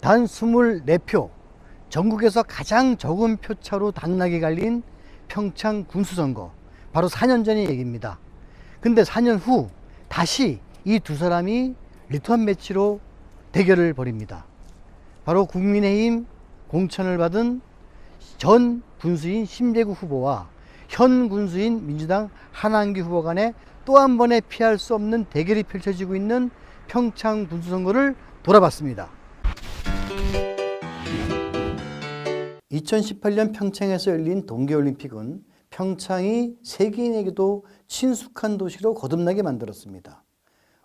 단 24표, 전국에서 가장 적은 표차로 당락이 갈린 평창 군수선거, 바로 4년 전의 얘기입니다. 근데 4년 후 다시 이 두 사람이 리턴 매치로 대결을 벌입니다. 바로 국민의힘 공천을 받은 전 군수인 심재구 후보와 현 군수인 민주당 한한규 후보 간에 또 한 번의 피할 수 없는 대결이 펼쳐지고 있는 평창 군수선거를 돌아봤습니다. 2018년 평창에서 열린 동계올림픽은 평창이 세계인에게도 친숙한 도시로 거듭나게 만들었습니다.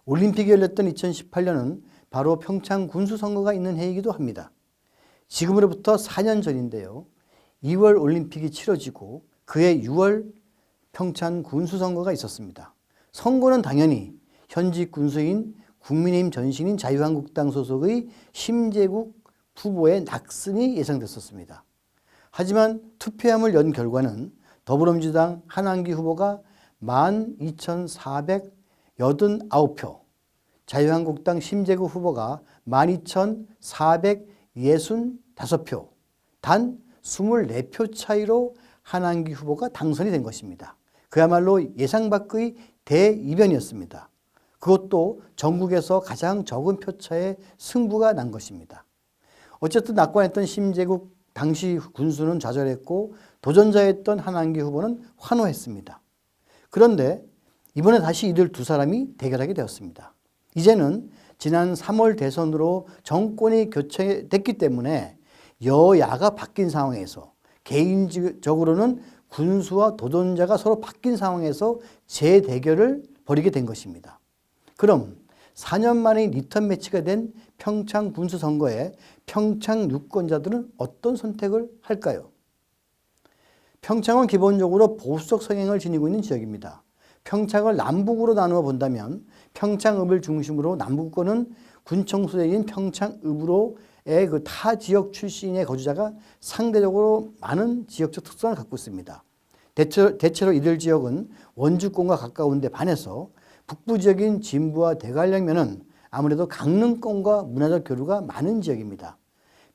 올림픽이 열렸던 2018년은 바로 평창 군수선거가 있는 해이기도 합니다. 지금으로부터 4년 전인데요. 2월 올림픽이 치러지고 그해 6월 평창 군수선거가 있었습니다. 선거는 당연히 현직 군수인 국민의힘 전신인 자유한국당 소속의 심재국 후보의 낙선이 예상됐었습니다. 하지만 투표함을 연 결과는 더불어민주당 한한규 후보가 12,489표, 자유한국당 심재국 후보가 12,465표, 단 24표 차이로 한한규 후보가 당선이 된 것입니다. 그야말로 예상 밖의 대이변이었습니다. 그것도 전국에서 가장 적은 표차의 승부가 난 것입니다. 어쨌든 낙관했던 심재국 당시 군수는 좌절했고 도전자였던 한한규 후보는 환호했습니다. 그런데 이번에 다시 이들 두 사람이 대결하게 되었습니다. 이제는 지난 3월 대선으로 정권이 교체됐기 때문에 여야가 바뀐 상황에서 개인적으로는 군수와 도전자가 서로 바뀐 상황에서 재대결을 벌이게 된 것입니다. 그럼 4년 만에 리턴 매치가 된 평창 군수선거에 평창 유권자들은 어떤 선택을 할까요? 평창은 기본적으로 보수적 성향을 지니고 있는 지역입니다. 평창을 남북으로 나누어 본다면 평창읍을 중심으로 남북권은 군청소대인 평창읍으로의 그 타 지역 출신의 거주자가 상대적으로 많은 지역적 특성을 갖고 있습니다. 대체로 이들 지역은 원주권과 가까운데 반해서 북부 지역인 진부와 대관령면은 아무래도 강릉권과 문화적 교류가 많은 지역입니다.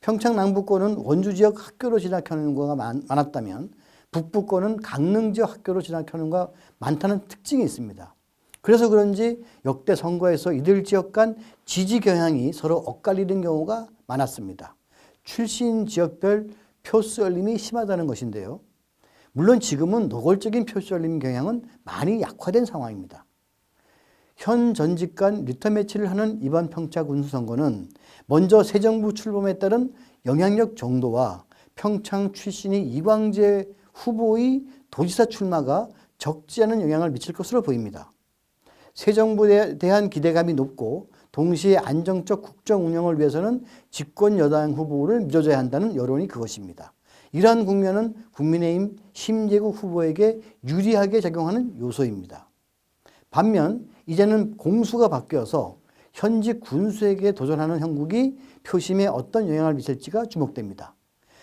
평창 남부권은 원주 지역 학교로 진학하는 경우가 많았다면 북부권은 강릉 지역 학교로 진학하는 경우가 많다는 특징이 있습니다. 그래서 그런지 역대 선거에서 이들 지역 간 지지 경향이 서로 엇갈리는 경우가 많았습니다. 출신 지역별 표수 열림이 심하다는 것인데요. 물론 지금은 노골적인 표수 열림 경향은 많이 약화된 상황입니다. 현 전직 간 리턴 매치를 하는 이번 평창 군수선거는 먼저 새 정부 출범에 따른 영향력 정도와 평창 출신의 이광재 후보의 도지사 출마가 적지 않은 영향을 미칠 것으로 보입니다. 새 정부에 대한 기대감이 높고 동시에 안정적 국정 운영을 위해서는 집권 여당 후보를 밀어줘야 한다는 여론이 그것입니다. 이러한 국면은 국민의힘 심재국 후보에게 유리하게 작용하는 요소입니다. 반면 이제는 공수가 바뀌어서 현직 군수에게 도전하는 형국이 표심에 어떤 영향을 미칠지가 주목됩니다.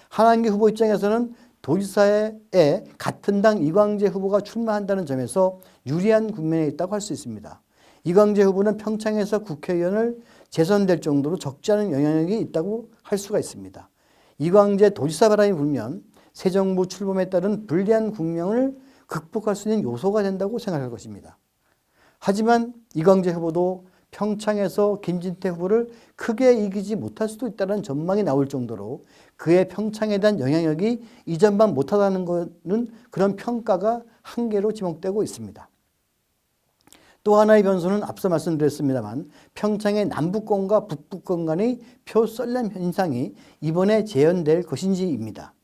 한한규 후보 입장에서는 도지사에 같은 당 이광재 후보가 출마한다는 점에서 유리한 국면에 있다고 할 수 있습니다. 이광재 후보는 평창에서 국회의원을 재선될 정도로 적지 않은 영향력이 있다고 할 수가 있습니다. 이광재 도지사 바람이 불면 새 정부 출범에 따른 불리한 국면을 극복할 수 있는 요소가 된다고 생각할 것입니다. 하지만 이광재 후보도 평창에서 김진태 후보를 크게 이기지 못할 수도 있다는 전망이 나올 정도로 그의 평창에 대한 영향력이 이전만 못하다는 것은 그런 평가가 한계로 지목되고 있습니다. 또 하나의 변수는 앞서 말씀드렸습니다만 평창의 남북권과 북부권 간의 표 썰림 현상이 이번에 재현될 것인지입니다.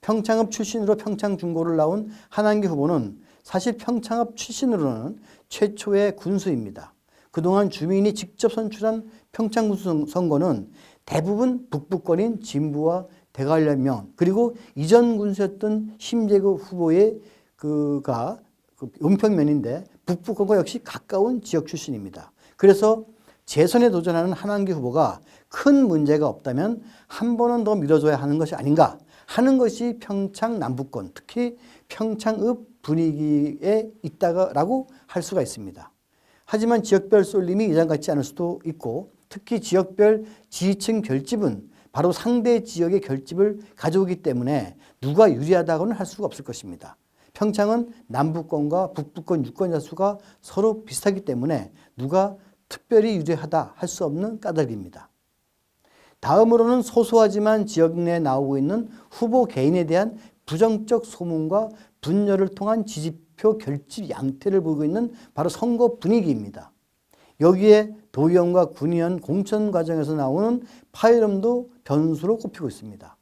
평창읍 출신으로 평창중고를 나온 한한규 후보는 사실 평창읍 출신으로는 최초의 군수입니다. 그동안 주민이 직접 선출한 평창 군수 선거는 대부분 북부권인 진부와 대관령면 그리고 이전 군수였던 심재국 후보의 은평면인데 북부권과 역시 가까운 지역 출신입니다. 그래서 재선에 도전하는 한한규 후보가 큰 문제가 없다면 한 번은 더 밀어줘야 하는 것이 아닌가 하는 것이 평창 남부권, 특히 평창읍 분위기에 있다라고 할 수가 있습니다. 하지만 지역별 쏠림이 예상 같지 않을 수도 있고 특히 지역별 지지층 결집은 바로 상대 지역의 결집을 가져오기 때문에 누가 유리하다고는 할 수가 없을 것입니다. 평창은 남부권과 북부권 유권자 수가 서로 비슷하기 때문에 누가 특별히 유리하다 할 수 없는 까닭입니다. 다음으로는 소소하지만 지역 내에 나오고 있는 후보 개인에 대한 부정적 소문과 분열을 통한 지지표 결집 양태를 보이고 있는 바로 선거 분위기입니다. 여기에 도의원과 군의원 공천 과정에서 나오는 파열음도 변수로 꼽히고 있습니다.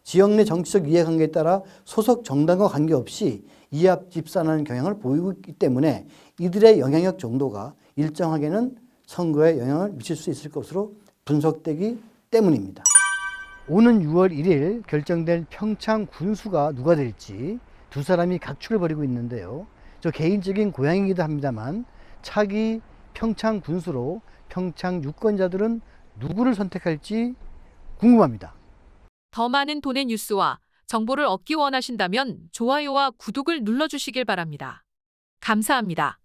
지역 내 정치적 이해관계에 따라 소속 정당과 관계없이 이합집산하는 경향을 보이고 있기 때문에 이들의 영향력 정도가 일정하게는 선거에 영향을 미칠 수 있을 것으로 분석되기 때문입니다. 오는 6월 1일 결정될 평창 군수가 누가 될지 두 사람이 각축을 벌이고 있는데요. 저 개인적인 고향이기도 합니다만 차기 평창 군수로 평창 유권자들은 누구를 선택할지 궁금합니다. 더 많은 돈의 뉴스와 정보를 얻기 원하신다면 좋아요와 구독을 눌러주시길 바랍니다. 감사합니다.